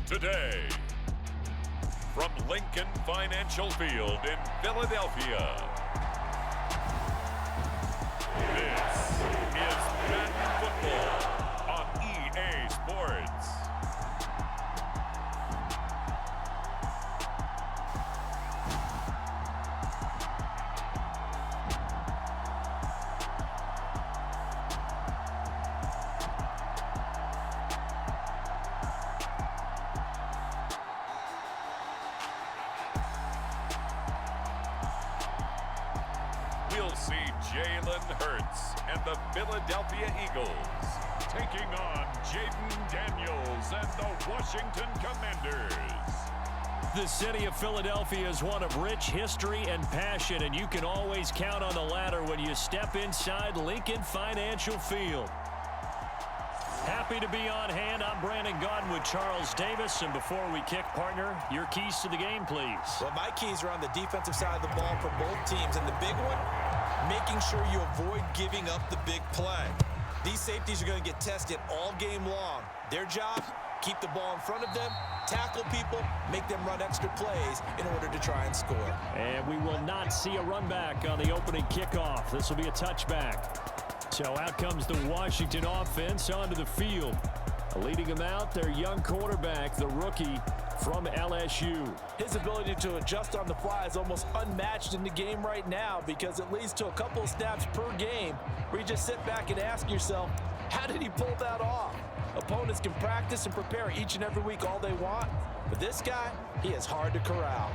today. From Lincoln Financial Field in Philadelphia, this is Madden Football on EA Sports. We'll see Jalen Hurts and the Philadelphia Eagles taking on Jaden Daniels and the Washington Commanders. The city of Philadelphia is one of rich history and passion, and you can always count on the latter when you step inside Lincoln Financial Field. Happy to be on hand. I'm Brandon Gaudin with Charles Davis. And before we kick, partner, your keys to the game, please. Well, my keys are on the defensive side of the ball for both teams. And the big one, making sure you avoid giving up the big play. These safeties are going to get tested all game long. Their job, keep the ball in front of them, tackle people, make them run extra plays in order to try and score. And we will not see a run back on the opening kickoff. This will be a touchback. So out comes the Washington offense onto the field. Leading them out, their young quarterback, the rookie from LSU. His ability to adjust on the fly is almost unmatched in the game right now because it leads to a couple of snaps per game where you just sit back and ask yourself, how did he pull that off? Opponents can practice and prepare each and every week all they want, but this guy, he is hard to corral.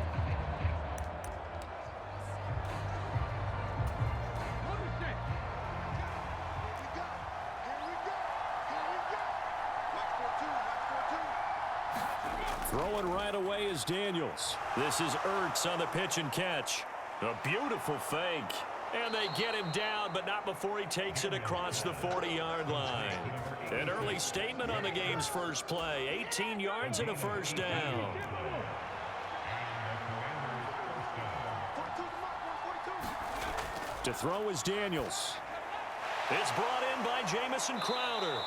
Throwing right away is Daniels. This is Ertz on the pitch and catch. A beautiful fake. And they get him down, but not before he takes it across the 40-yard line. An early statement on the game's first play. 18 yards and a first down. To throw is Daniels. It's brought in by Jamison Crowder.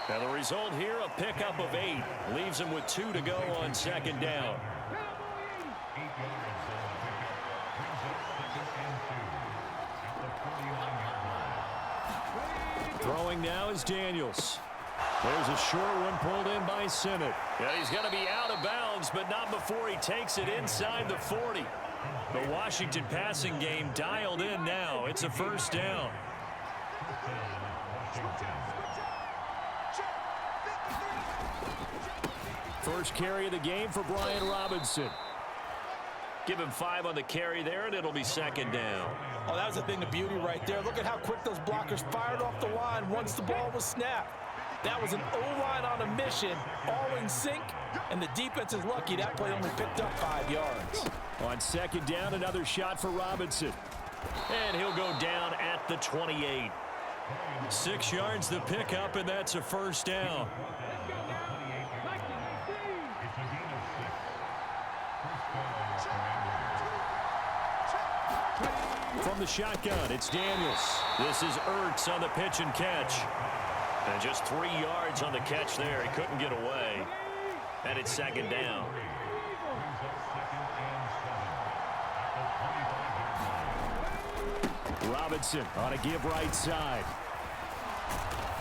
Now the result here, a pickup of 8. Leaves him with 2 to go on second down. Throwing now is Daniels. There's a short one pulled in by Sinnott. Yeah, he's going to be out of bounds, but not before he takes it inside the 40. The Washington passing game dialed in now. It's a first down. First carry of the game for Brian Robinson. Give him 5 on the carry there, and it'll be second down. Oh, that was a thing of beauty right there. Look at how quick those blockers fired off the line once the ball was snapped. That was an O-line on a mission, all in sync, and the defense is lucky that play only picked up 5 yards. On second down, another shot for Robinson. And he'll go down at the 28. 6 yards the pickup, and that's a first down. From the shotgun, it's Daniels. This is Ertz on the pitch and catch. And just 3 yards on the catch there. He couldn't get away. And it's second down. Robinson on a give right side.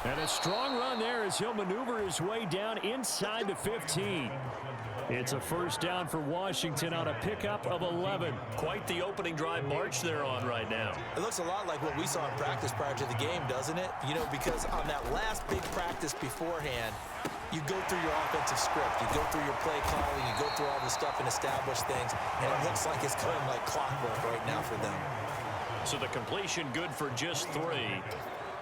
And a strong run there as he'll maneuver his way down inside the 15. It's a first down for Washington on a pickup of 11. Quite the opening drive march they're on right now. It looks a lot like what we saw in practice prior to the game, doesn't it? You know, because on that last big practice beforehand, you go through your offensive script, you go through your play calling, you go through all the stuff and establish things, and it looks like it's going like clockwork right now for them. So the completion good for just 3.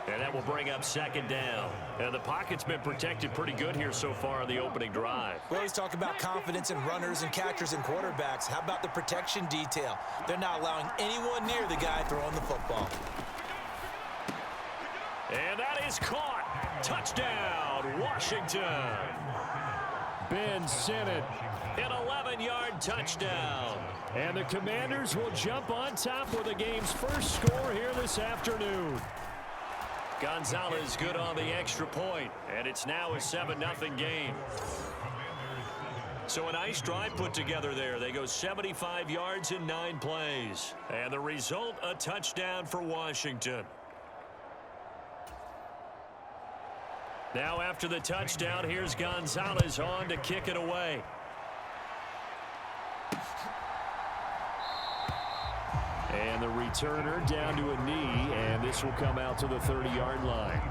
And that will bring up second down. And the pocket's been protected pretty good here so far on the opening drive. We always talk about confidence in runners and catchers and quarterbacks. How about the protection detail? They're not allowing anyone near the guy throwing the football. And that is caught. Touchdown, Washington. Ben Sinnott, an 11-yard touchdown. And the Commanders will jump on top with the game's first score here this afternoon. Gonzalez good on the extra point, and it's now a 7-0 game. So a nice drive put together there. They go 75 yards in 9 plays. And the result, a touchdown for Washington. Now after the touchdown, here's Gonzalez on to kick it away. And the returner down to a knee, and this will come out to the 30-yard line.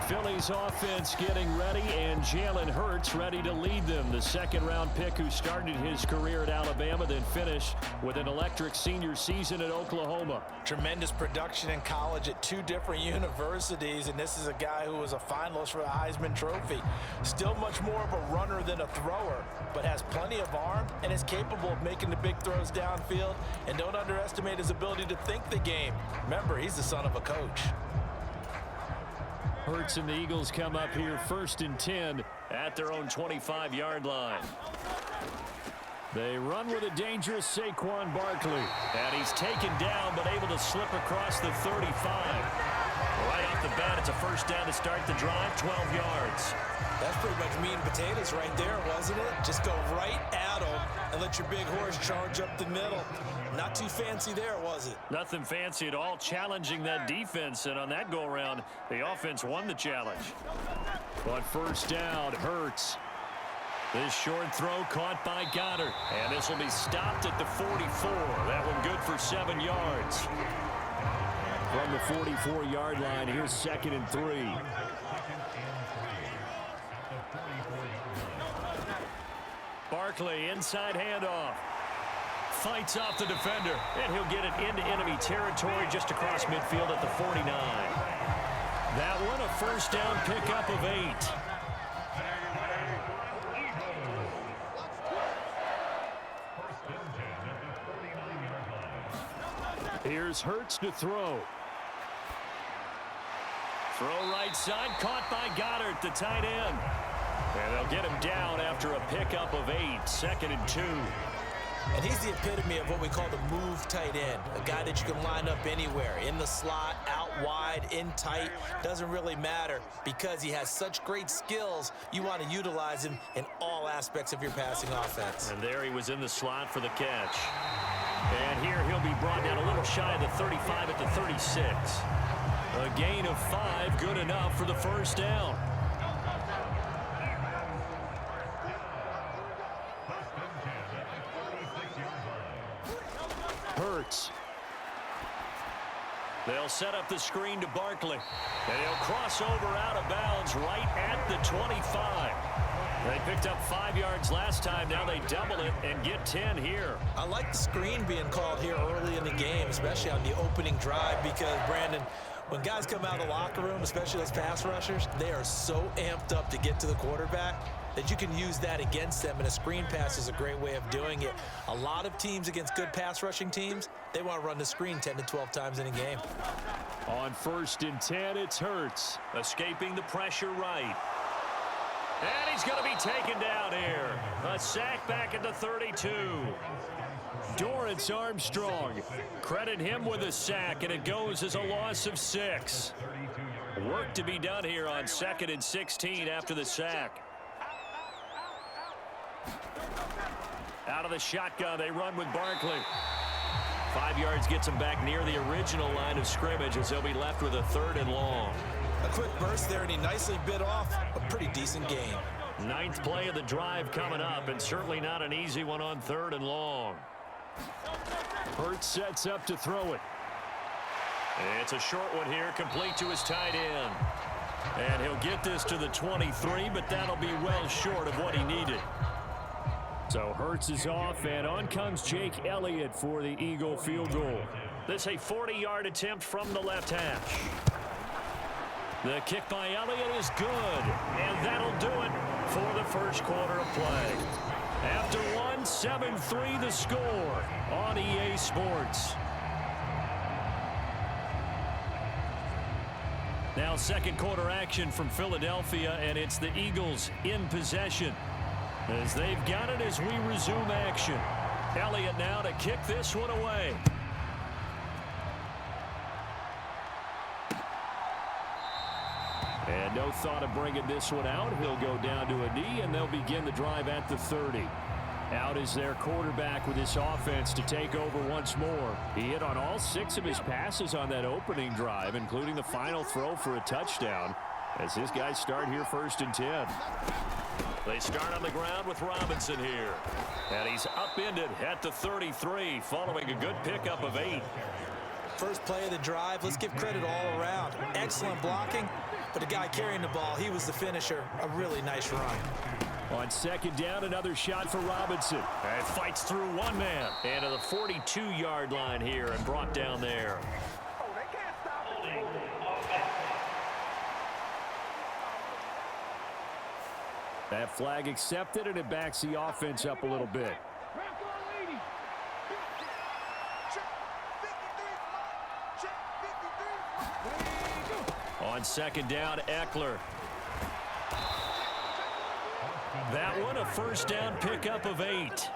Philly's offense getting ready, and Jalen Hurts ready to lead them. The second-round pick who started his career at Alabama, then finished with an electric senior season at Oklahoma. Tremendous production in college at 2 different universities, and this is a guy who was a finalist for the Heisman Trophy. Still much more of a runner than a thrower, but has plenty of arm and is capable of making the big throws downfield. And don't underestimate his ability to think the game. Remember, he's the son of a coach. Hurts and the Eagles come up here 1st and 10 at their own 25-yard line. They run with a dangerous Saquon Barkley. And he's taken down but able to slip across the 35. Right off the bat, it's a first down to start the drive, 12 yards. That's pretty much meat and potatoes right there, wasn't it? Just go right at them and let your big horse charge up the middle. Not too fancy there, was it? Nothing fancy at all, challenging that defense, and on that go-around, the offense won the challenge. But first down, Hurts. This short throw caught by Goddard, and this will be stopped at the 44. That one good for 7 yards. From the 44-yard line, here's 2nd and 3. Barkley, inside handoff. Fights off the defender, and he'll get it into enemy territory just across midfield at the 49. That one, a first down pickup of 8. Here's Hurts to throw. Throw right side, caught by Goddard, the tight end. And they'll get him down after a pickup of 8, 2nd and 2. And he's the epitome of what we call the move tight end. A guy that you can line up anywhere, in the slot, out wide, in tight. Doesn't really matter because he has such great skills. You want to utilize him in all aspects of your passing offense. And there he was in the slot for the catch. And here he'll be brought down a little shy of the 35 at the 36. A gain of 5, good enough for the first down. Hurts. They'll set up the screen to Barkley. And he'll cross over out of bounds right at the 25. They picked up 5 yards last time. Now they double it and get 10 here. I like the screen being called here early in the game, especially on the opening drive, because, Brandon, when guys come out of the locker room, especially those pass rushers, they are so amped up to get to the quarterback that you can use that against them, and a screen pass is a great way of doing it. A lot of teams against good pass rushing teams, they want to run the screen 10 to 12 times in a game. On 1st and 10, it's Hurts, escaping the pressure right. And he's going to be taken down here. A sack back at the 32. Dorrance Armstrong, credit him with a sack, and it goes as a loss of 6. Work to be done here on 2nd and 16 after the sack. Out of the shotgun, they run with Barkley. 5 yards gets them back near the original line of scrimmage as they'll be left with a 3rd and long. A quick burst there, and he nicely bit off a pretty decent gain. 9th play of the drive coming up, and certainly not an easy one on 3rd and long. Hurts sets up to throw it. It's a short one here, complete to his tight end. And he'll get this to the 23, but that'll be well short of what he needed. So Hurts is off, and on comes Jake Elliott for the Eagle field goal. This a 40-yard attempt from the left hash. The kick by Elliott is good, and that'll do it for the first quarter of play. After one, 7-3 the score on EA Sports. Now second quarter action from Philadelphia, and it's the Eagles in possession as they've got it as we resume action. Elliott now to kick this one away. And no thought of bringing this one out. He'll go down to a knee, and they'll begin the drive at the 30. Out is their quarterback with this offense to take over once more. He hit on all 6 of his passes on that opening drive, including the final throw for a touchdown, as his guys start here 1st and 10. They start on the ground with Robinson here. And he's upended at the 33 following a good pickup of 8. First play of the drive, let's give credit all around. Excellent blocking, but the guy carrying the ball, he was the finisher. A really nice run. On 2nd down, another shot for Robinson. And fights through one man. And to the 42-yard line here and brought down there. That flag accepted, and it backs the offense up a little bit. On 2nd down, Eckler. That one, a 1st down pickup of 8.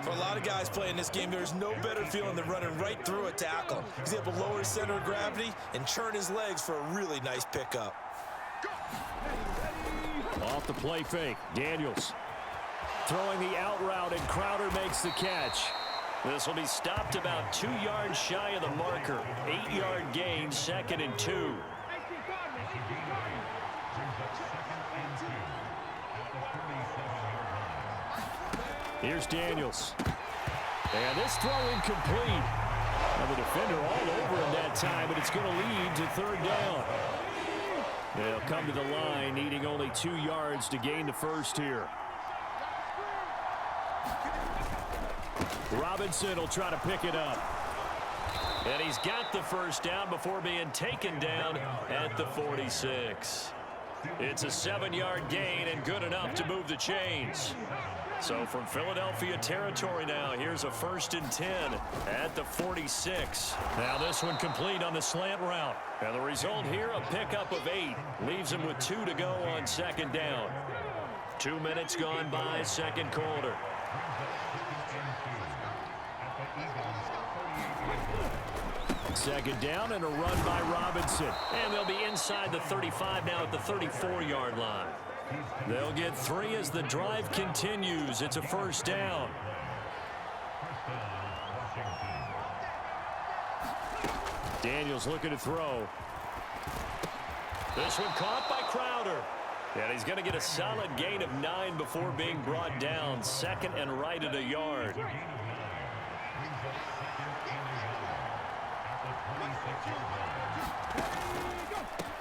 For a lot of guys playing this game, there's no better feeling than running right through a tackle. He's able to lower his center of gravity and churn his legs for a really nice pickup. Off the play fake, Daniels. Throwing the out route, and Crowder makes the catch. This will be stopped about 2 yards shy of the marker. 8-yard gain, 2nd and 2. Here's Daniels. And this throw incomplete. And the defender all over him that time, but it's going to lead to 3rd down. They'll come to the line, needing only 2 yards to gain the 1st here. Robinson will try to pick it up. And he's got the 1st down before being taken down at the 46. It's a 7-yard gain and good enough to move the chains. So from Philadelphia territory now, here's a 1st and 10 at the 46. Now this one complete on the slant route. And the result here, a pickup of 8. Leaves him with 2 to go on 2nd down. 2 minutes gone by, 2nd quarter. Second down and a run by Robinson. And they'll be inside the 35 now at the 34-yard line. They'll get 3 as the drive continues. It's a 1st down. Daniels looking to throw. This one caught by Crowder. And he's going to get a solid gain of 9 before being brought down. 2nd and right at a yard.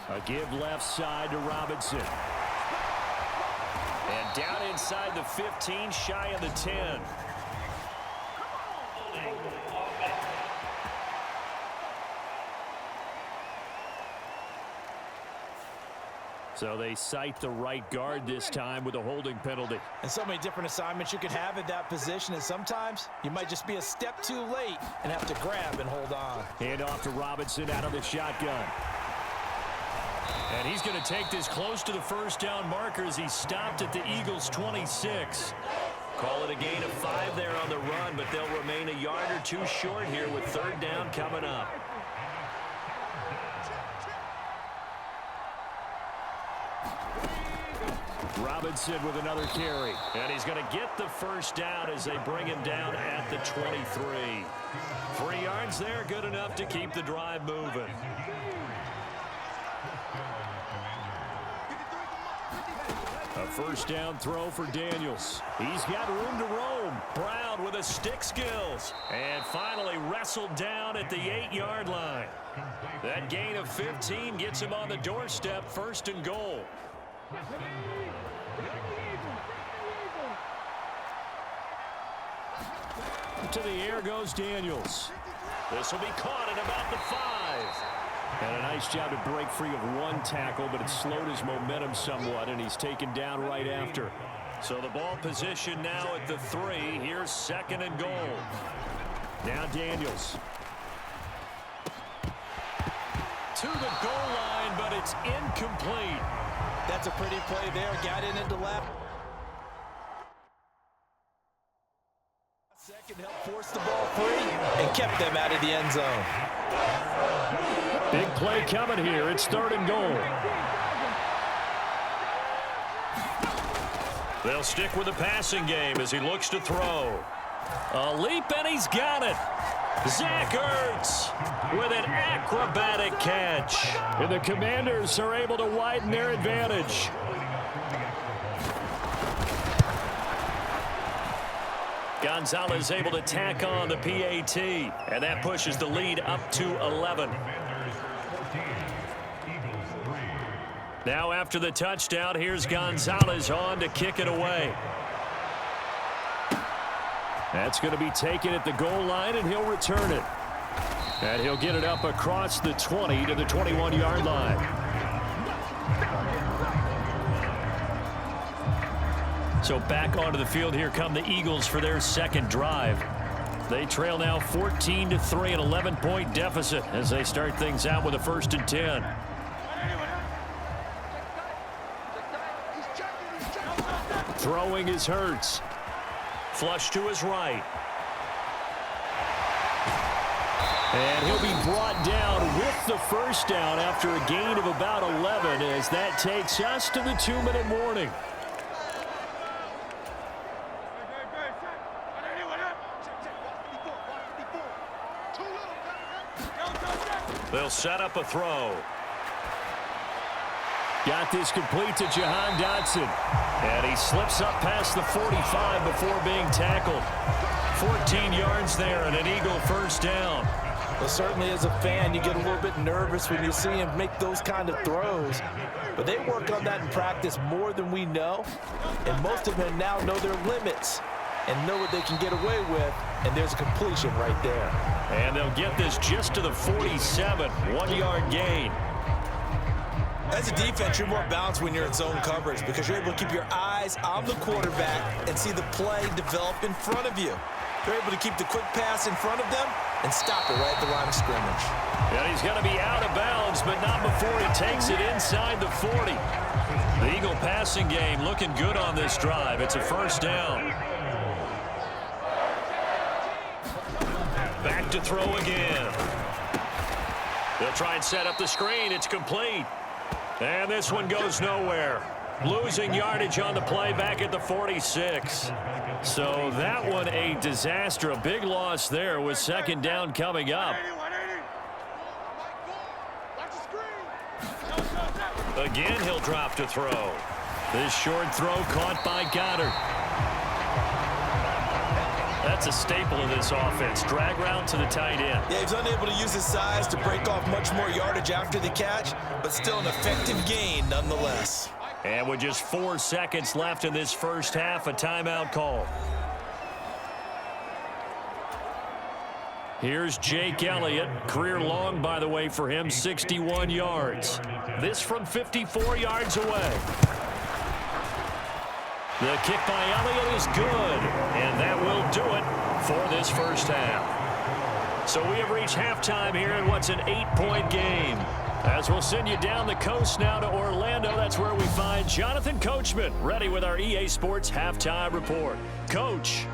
A give left side to Robinson. And down inside the 15, shy of the 10. So they cite the right guard this time with a holding penalty. And so many different assignments you could have at that position, and sometimes you might just be a step too late and have to grab and hold on. Hand off to Robinson out of the shotgun. And he's going to take this close to the 1st down marker as he stopped at the Eagles' 26. Call it a gain of 5 there on the run, but they'll remain a yard or 2 short here with 3rd down coming up. Robinson with another carry. And he's going to get the 1st down as they bring him down at the 23. 3 yards there, good enough to keep the drive moving. A 1st down throw for Daniels. He's got room to roam. Brown with his stick skills. And finally wrestled down at the 8-yard line. That gain of 15 gets him on the doorstep, 1st and goal. To the air goes Daniels. This will be caught at about the 5. And a nice job to break free of 1 tackle, but it slowed his momentum somewhat, and he's taken down right after. So the ball position now at the 3. Here's 2nd and goal. Now Daniels. To the goal line, but it's incomplete. That's a pretty play there. Got in into left. Second helped force the ball free and kept them out of the end zone. Big play coming here. It's 3rd and goal. They'll stick with the passing game as he looks to throw. A leap, and he's got it. Zach Ertz with an acrobatic catch. And the Commanders are able to widen their advantage. Gonzalez able to tack on the PAT, and that pushes the lead up to 11. Now after the touchdown, here's Gonzalez on to kick it away. That's going to be taken at the goal line, and he'll return it. And he'll get it up across the 20 to the 21-yard line. So back onto the field, here come the Eagles for their second drive. They trail now 14-3, an 11-point deficit as they start things out with a 1st and 10. Throwing is Hurts. Flush to his right. And he'll be brought down with the first down after a gain of about 11 as that takes us to the 2-minute warning. They'll set up a throw. Got this complete to Jahan Dotson. And he slips up past the 45 before being tackled. 14 yards there and an Eagle first down. Well, certainly as a fan, you get a little bit nervous when you see him make those kind of throws. But they work on that in practice more than we know. And most of them now know their limits and know what they can get away with. And there's a completion right there. And they'll get this just to the 47, 1-yard gain. As a defense, you're more balanced when you're in zone coverage because you're able to keep your eyes on the quarterback and see the play develop in front of you. You're able to keep the quick pass in front of them and stop it right at the line of scrimmage. And he's going to be out of bounds, but not before he takes it inside the 40. The Eagle passing game looking good on this drive. It's a first down. Back to throw again. They'll try and set up the screen. It's complete. And this one goes nowhere. Losing yardage on the play back at the 46. So that one a disaster. A big loss there with second down coming up. Again, he'll drop to throw. This short throw caught by Goddard. That's a staple of this offense. Drag route to the tight end. Yeah, he's unable to use his size to break off much more yardage after the catch, but still an effective gain nonetheless. And with just 4 seconds left in this first half, a timeout call. Here's Jake Elliott. Career long, by the way, for him, 61 yards. This from 54 yards away. The kick by Elliott is good, and that will do it for this first half. So we have reached halftime here in what's an 8-point game. As we'll send you down the coast now to Orlando, that's where we find Jonathan Coachman, ready with our EA Sports Halftime Report. Coach.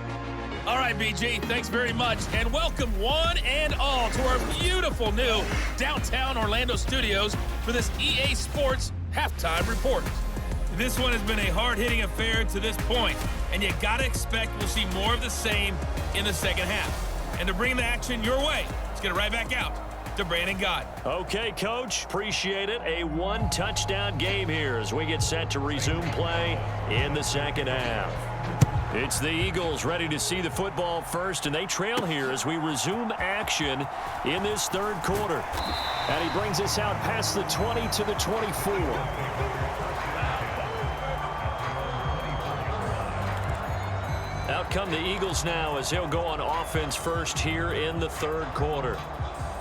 All right, BG, thanks very much, and welcome one and all to our beautiful new downtown Orlando studios for this EA Sports Halftime Report. This one has been a hard-hitting affair to this point, and you got to expect we'll see more of the same in the second half. And to bring the action your way, let's get it right back out to Brandon Gaudin. Okay, Coach, appreciate it. A 1-touchdown game here as we get set to resume play in the second half. It's the Eagles ready to see the football first, and they trail here as we resume action in this third quarter. And he brings us out past the 20 to the 24. Out come the Eagles now as they'll go on offense first here in the third quarter.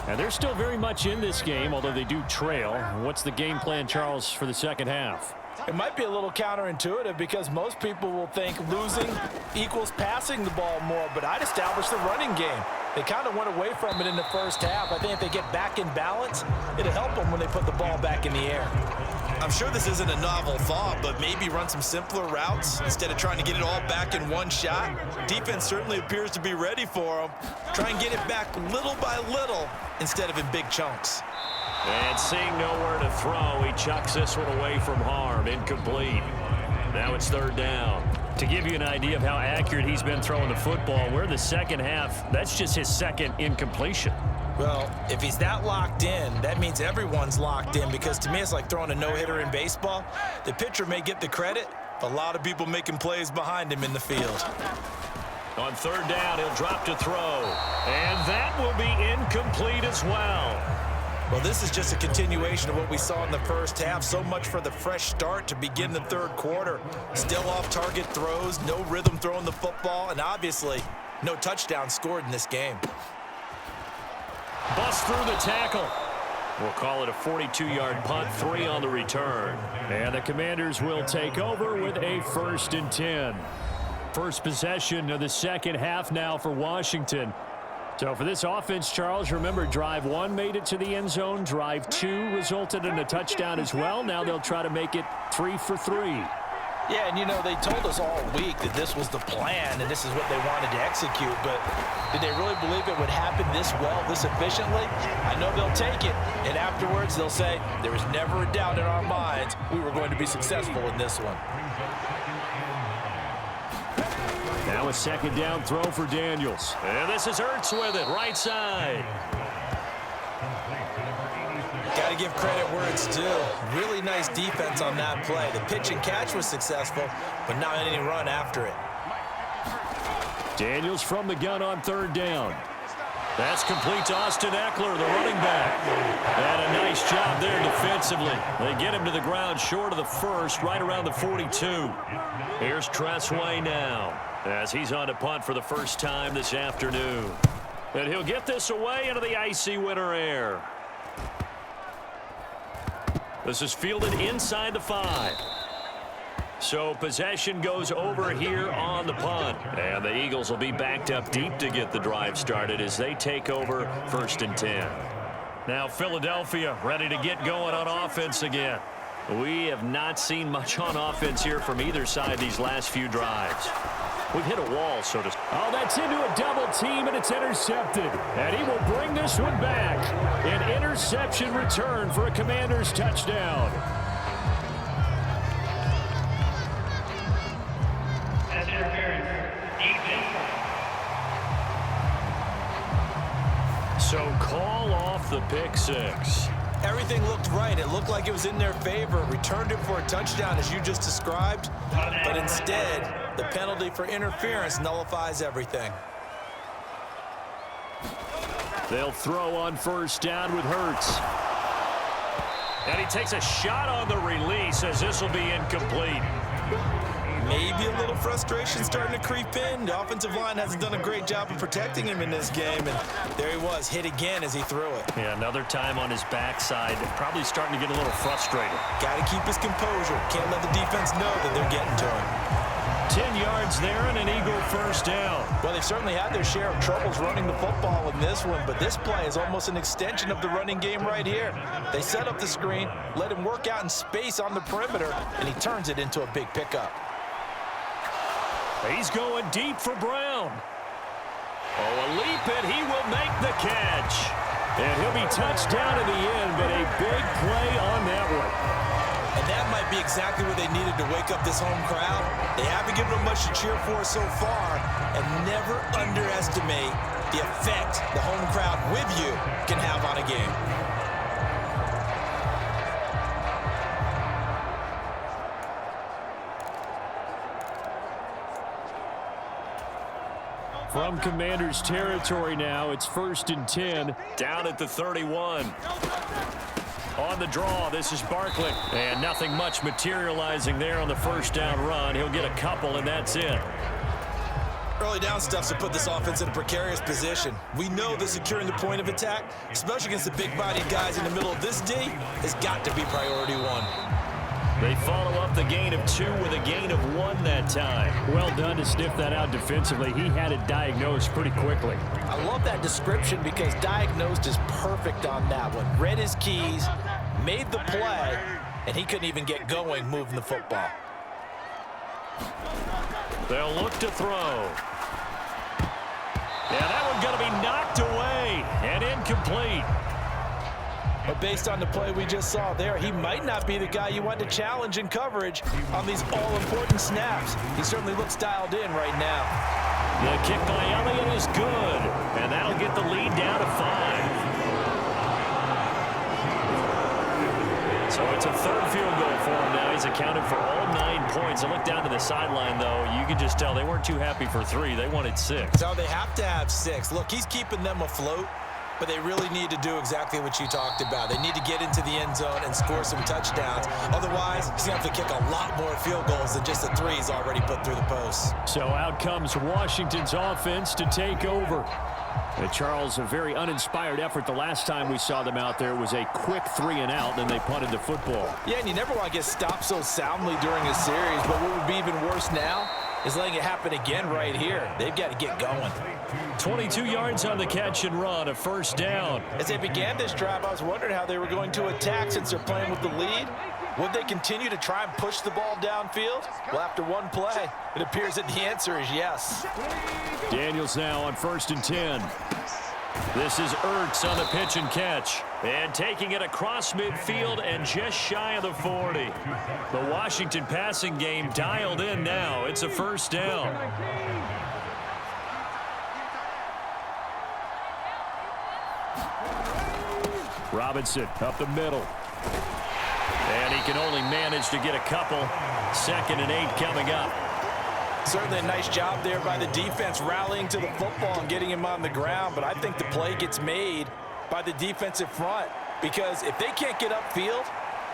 And they're still very much in this game, although they do trail. What's the game plan, Charles, for the second half? It might be a little counterintuitive because most people will think losing equals passing the ball more, but I'd establish the running game. They kind of went away from it in the first half. I think if they get back in balance, it'll help them when they put the ball back in the air. I'm sure this isn't a novel thought, but maybe run some simpler routes instead of trying to get it all back in one shot. Defense certainly appears to be ready for them. Try and get it back little by little instead of in big chunks. And seeing nowhere to throw, he chucks this one away from harm. Incomplete. Now it's third down. To give you an idea of how accurate he's been throwing the football, we're in the second half. That's just his second incompletion. Well, if he's that locked in, that means everyone's locked in, because to me it's like throwing a no-hitter in baseball. The pitcher may get the credit, but a lot of people making plays behind him in the field. On third down, he'll drop to throw. And that will be incomplete as well. Well, this is just a continuation of what we saw in the first half. So much for the fresh start to begin the third quarter. Still off-target throws, no rhythm throwing the football, and obviously no touchdown scored in this game. Bust through the tackle. We'll call it a 42-yard punt, 3 on the return. And the Commanders will take over with a 1st and 10. First possession of the second half now for Washington. So for this offense, Charles, remember, drive 1 made it to the end zone. Drive 2 resulted in a touchdown as well. Now they'll try to make it 3 for 3. Yeah, and you know, they told us all week that this was the plan and this is what they wanted to execute, but did they really believe it would happen this well, this efficiently? I know they'll take it, and afterwards they'll say, there was never a doubt in our minds we were going to be successful in this one. Now a second down throw for Daniels. And this is Ertz with it, right side. Got to give credit where it's due. Really nice defense on that play. The pitch and catch was successful, but not any run after it. Daniels from the gun on third down. That's complete to Austin Eckler, the running back. And a nice job there defensively. They get him to the ground short of the first, right around the 42. Here's Tressway now, as he's on to punt for the first time this afternoon. And he'll get this away into the icy winter air. This is fielded inside the 5. So possession goes over here on the punt. And the Eagles will be backed up deep to get the drive started as they take over 1st and 10. Now Philadelphia ready to get going on offense again. We have not seen much on offense here from either side these last few drives. We've hit a wall, so to speak. Oh, that's into a double team, and it's intercepted. And he will bring this one back. An interception return for a Commanders touchdown. That's interference. So call off the pick 6. Everything looked right. It looked like it was in their favor. Returned it for a touchdown, as you just described. But instead, the penalty for interference nullifies everything. They'll throw on first down with Hurts. And he takes a shot on the release as this will be incomplete. Maybe a little frustration starting to creep in. The offensive line hasn't done a great job of protecting him in this game, and there he was, hit again as he threw it. Yeah, another time on his backside, probably starting to get a little frustrated. Got to keep his composure. Can't let the defense know that they're getting to him. 10 yards there and an Eagle first down. Well, they've certainly had their share of troubles running the football in this one, but this play is almost an extension of the running game right here. They set up the screen, let him work out in space on the perimeter, and he turns it into a big pickup. He's going deep for Brown. Oh, a leap, and he will make the catch. And he'll be touched down in the end, but a big play on that one. And that might be exactly what they needed to wake up this home crowd. They haven't given them much to cheer for so far, and never underestimate the effect the home crowd with you can have on a game. From Commanders territory now, it's 1st and 10, down at the 31. On the draw, this is Barkley. And nothing much materializing there on the first down run. He'll get a couple, and that's it. Early down stuff's to put this offense in a precarious position. We know that securing the point of attack, especially against the big-bodied guys in the middle of this D, has got to be priority 1. They follow up the gain of 2 with a gain of 1 that time. Well done to sniff that out defensively. He had it diagnosed pretty quickly. I love that description because diagnosed is perfect on that one. Read his keys, made the play, and he couldn't even get going moving the football. They'll look to throw. Yeah, that one's going to be knocked away and incomplete. But based on the play we just saw there, he might not be the guy you want to challenge in coverage on these all-important snaps. He certainly looks dialed in right now. The kick by Elliott is good, and that'll get the lead down to 5. So it's a third field goal for him now. He's accounted for all 9 points. I look down to the sideline, though. You can just tell they weren't too happy for 3. They wanted 6. So they have to have 6. Look, he's keeping them afloat, but they really need to do exactly what you talked about. They need to get into the end zone and score some touchdowns. Otherwise, he's going to have to kick a lot more field goals than just the 3 he's already put through the posts. So out comes Washington's offense to take over. And Charles, a very uninspired effort. The last time we saw them out there was a quick 3-and-out, then they punted the football. Yeah, and you never want to get stopped so soundly during a series, but what would be even worse now is letting it happen again right here. They've got to get going. 22 yards on the catch and run, a first down. As they began this drive, I was wondering how they were going to attack since they're playing with the lead. Would they continue to try and push the ball downfield? Well, after one play, it appears that the answer is yes. Daniels now on 1st and 10. This is Ertz on the pitch and catch. And taking it across midfield and just shy of the 40. The Washington passing game dialed in now. It's a first down. Robinson up the middle. And he can only manage to get a couple. 2nd and 8 coming up. Certainly a nice job there by the defense rallying to the football and getting him on the ground, but I think the play gets made by the defensive front because if they can't get upfield,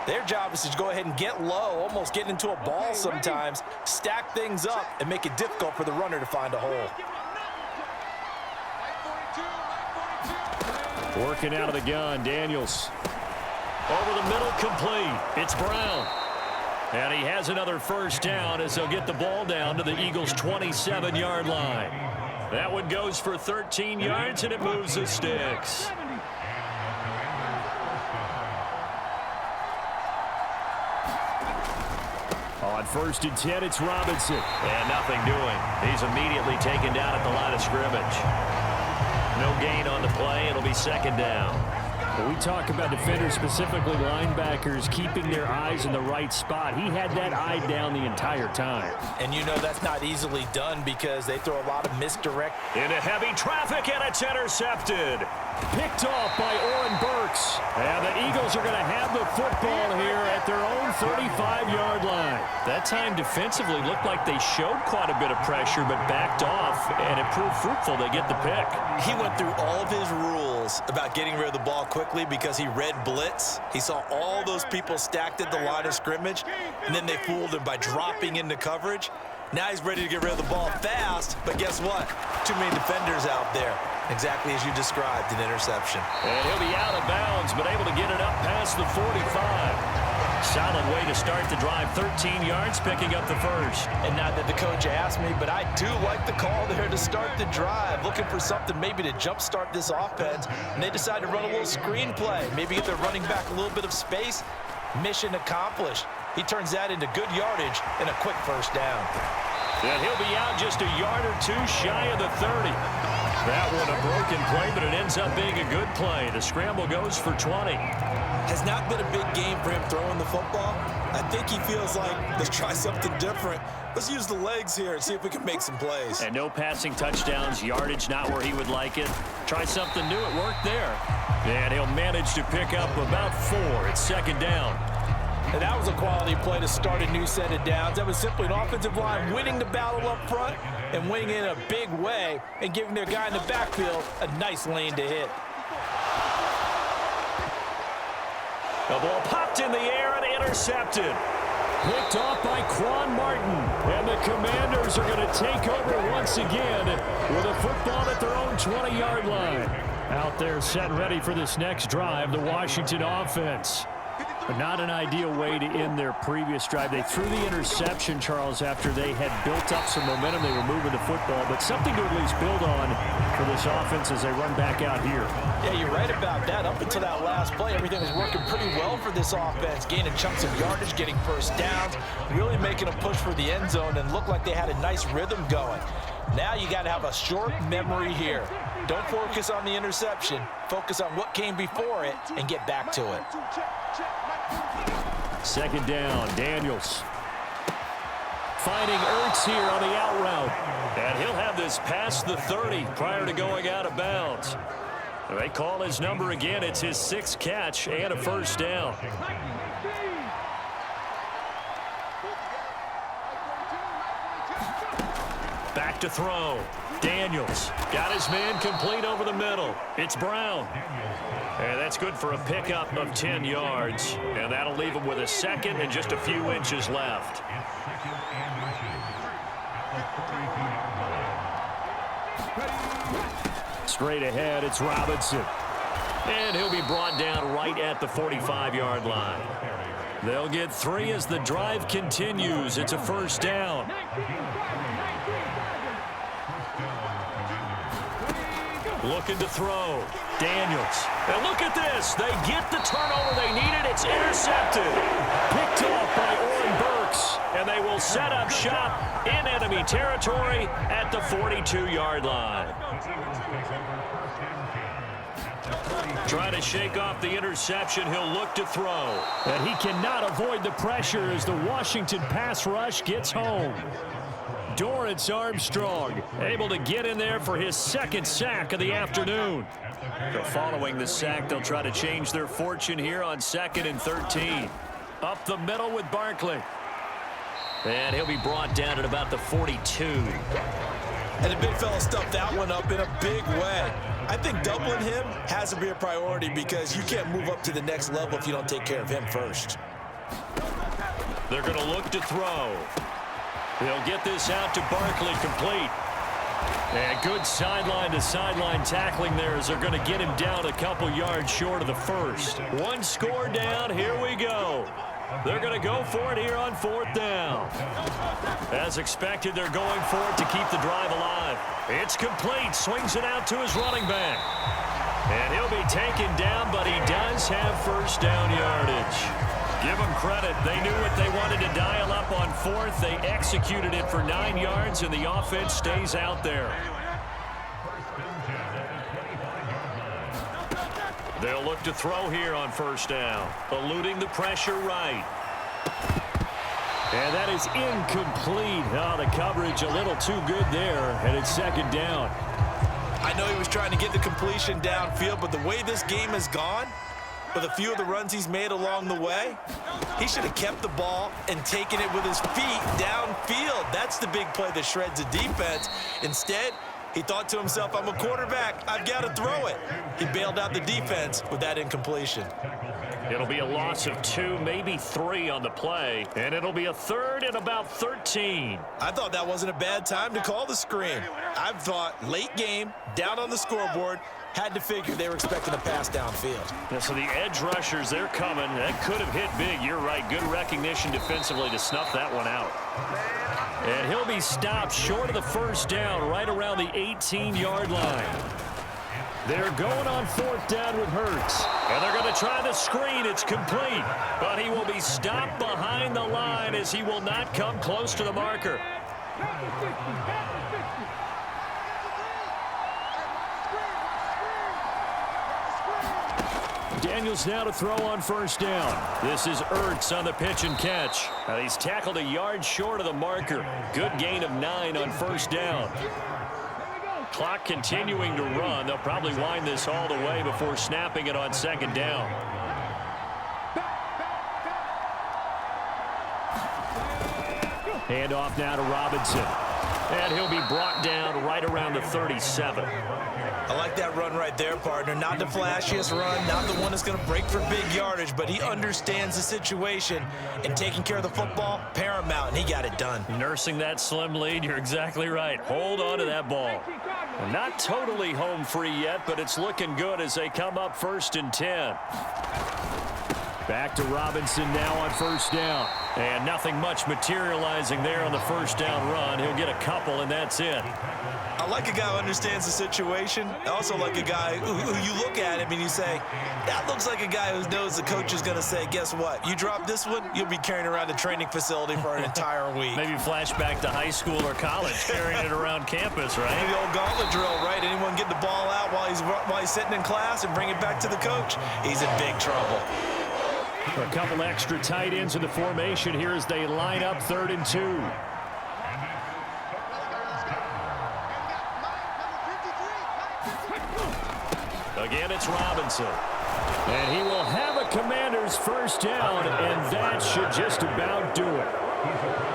their job is to go ahead and get low, almost get into a ball sometimes, stack things up, and make it difficult for the runner to find a hole. Working out of the gun, Daniels. Over the middle, complete. It's Brown. And he has another first down as they'll get the ball down to the Eagles' 27-yard line. That one goes for 13 yards, and it moves the sticks. On 1st and 10, it's Robinson. And nothing doing. He's immediately taken down at the line of scrimmage. No gain on the play. It'll be 2nd down. When we talk about defenders, specifically linebackers, keeping their eyes in the right spot, he had that eye down the entire time. And you know that's not easily done because they throw a lot of misdirect. Into heavy traffic, and it's intercepted. Picked off by Oren Burks. And the Eagles are going to have the football here at their own 35-yard line. That time defensively looked like they showed quite a bit of pressure but backed off, and it proved fruitful. They get the pick. He went through all of his rules about getting rid of the ball quickly because he read blitz. He saw all those people stacked at the line of scrimmage, and then they fooled him by dropping into coverage. Now he's ready to get rid of the ball fast, but guess what? Too many defenders out there. Exactly as you described, an interception. And he'll be out of bounds, but able to get it up past the 45. Solid way to start the drive. 13 yards, picking up the first. And not that the coach asked me, but I do like the call there to start the drive. Looking for something maybe to jumpstart this offense. And they decide to run a little screen play. Maybe get their running back a little bit of space. Mission accomplished. He turns that into good yardage and a quick first down. And he'll be out just a yard or two shy of the 30. That one a broken play, but it ends up being a good play. The scramble goes for 20. Has not been a big game for him throwing the football. I think he feels like, let's try something different. Let's use the legs here and see if we can make some plays. And no passing touchdowns, yardage not where he would like it. Try something new, it worked there. And he'll manage to pick up about 4. It's 2nd down. And that was a quality play to start a new set of downs. That was simply an offensive line winning the battle up front and winning in a big way and giving their guy in the backfield a nice lane to hit. The ball popped in the air and intercepted. Picked off by Quan Martin. And the Commanders are going to take over once again with a football at their own 20-yard line. Out there set ready for this next drive, the Washington offense. But not an ideal way to end their previous drive. They threw the interception, Charles, after they had built up some momentum. They were moving the football, but something to at least build on for this offense as they run back out here. Yeah, you're right about that. Up until that last play, everything was working pretty well for this offense. Gaining chunks of yardage, getting first downs, really making a push for the end zone, and looked like they had a nice rhythm going. Now you got to have a short memory here. Don't focus on the interception. Focus on what came before it and get back to it. Second down, Daniels. Finding Ertz here on the out route. And he'll have this past the 30 prior to going out of bounds. They call his number again. It's his 6th catch and a first down. Back to throw. Daniels got his man complete over the middle. It's Brown. And that's good for a pickup of 10 yards. And that'll leave him with a second and just a few inches left. Straight ahead, it's Robinson. And he'll be brought down right at the 45-yard line. They'll get 3 as the drive continues. It's a first down. Looking to throw. Daniels. And look at this. They get the turnover they needed. It's intercepted. Picked off by Oren Burks. And they will set up shop in enemy territory at the 42-yard line. Trying to shake off the interception. He'll look to throw. And he cannot avoid the pressure as the Washington pass rush gets home. Dorrance Armstrong able to get in there for his 2nd sack of the afternoon. So following the sack, they'll try to change their fortune here on 2nd and 13. Up the middle with Barkley. And he'll be brought down at about the 42. And the big fella stuffed that one up in a big way. I think doubling him has to be a priority because you can't move up to the next level if you don't take care of him first. They're going to look to throw. They'll get this out to Barkley, complete. And good sideline-to-sideline tackling there as they're going to get him down a couple yards short of the first. 1 score down, here we go. They're going to go for it here on 4th down. As expected, they're going for it to keep the drive alive. It's complete, swings it out to his running back. And he'll be taken down, but he does have first down yardage. Give them credit. They knew what they wanted to dial up on 4th. They executed it for 9 yards, and the offense stays out there. They'll look to throw here on first down. Eluding the pressure right. And that is incomplete. Oh, the coverage a little too good there, and it's 2nd down. I know he was trying to get the completion downfield, but the way this game has gone, with a few of the runs he's made along the way, he should have kept the ball and taken it with his feet downfield. That's the big play that shreds the defense. Instead, he thought to himself, I'm a quarterback. I've got to throw it. He bailed out the defense with that incompletion. It'll be a loss of 2, maybe 3 on the play, and it'll be a 3rd and about 13. I thought that wasn't a bad time to call the screen. I thought late game, down on the scoreboard, had to figure they were expecting a pass downfield. Yeah, so the edge rushers, they're coming. That could have hit big. You're right. Good recognition defensively to snuff that one out. And he'll be stopped short of the first down right around the 18-yard line. They're going on 4th down with Hurts. And they're going to try the screen. It's complete. But he will be stopped behind the line as he will not come close to the marker. Daniels now to throw on first down. This is Ertz on the pitch and catch. He's tackled a yard short of the marker. Good gain of 9 on first down. Clock continuing to run. They'll probably wind this all the way before snapping it on 2nd down. Hand off now to Robinson. And he'll be brought down right around the 37. I like that run right there, partner. Not the flashiest run, not the one that's going to break for big yardage, but he understands the situation, and taking care of the football, paramount, and he got it done. Nursing that slim lead, you're exactly right. Hold on to that ball. Not totally home free yet, but it's looking good as they come up 1st and 10. Back to Robinson now on first down. And nothing much materializing there on the first down run. He'll get a couple, and that's it. I like a guy who understands the situation. I also like a guy who you look at him and you say, that looks like a guy who knows the coach is going to say, guess what? You drop this one, you'll be carrying around the training facility for an entire week. Maybe flashback to high school or college, carrying it around campus, right? Maybe the old gauntlet drill, right? Anyone get the ball out while he's sitting in class and bring it back to the coach? He's in big trouble. A couple extra tight ends in the formation here as they line up 3rd and 2. Again, it's Robinson. And he will have a Commanders first down, and that should just about do it.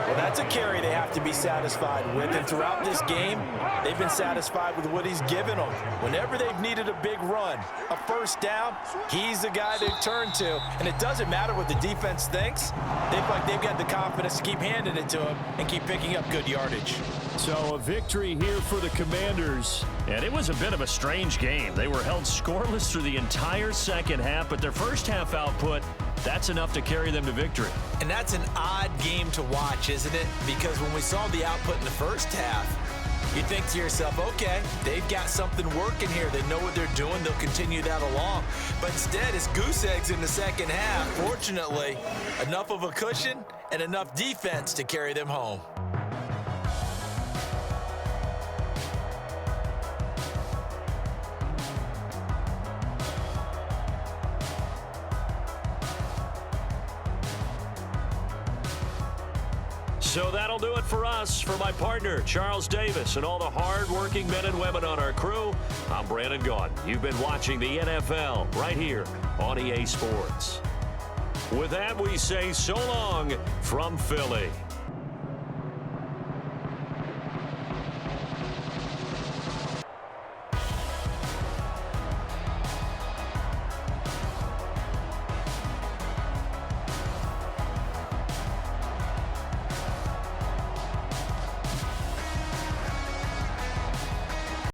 Well, that's a carry they have to be satisfied with, and throughout this game, they've been satisfied with what he's given them. Whenever they've needed a big run, a first down, he's the guy they've turned to, and it doesn't matter what the defense thinks. They feel like they've got the confidence to keep handing it to him and keep picking up good yardage. So a victory here for the Commanders, and it was a bit of a strange game. They were held scoreless through the entire second half, but their first half output, that's enough to carry them to victory. And that's an odd game to watch, isn't it? Because when we saw the output in the first half, you think to yourself, okay, they've got something working here. They know what they're doing. They'll continue that along. But instead, it's goose eggs in the second half. Fortunately, enough of a cushion and enough defense to carry them home. So that'll do it for us. For my partner, Charles Davis, and all the hard-working men and women on our crew, I'm Brandon Gaudin. You've been watching the NFL right here on EA Sports. With that, we say so long from Philly.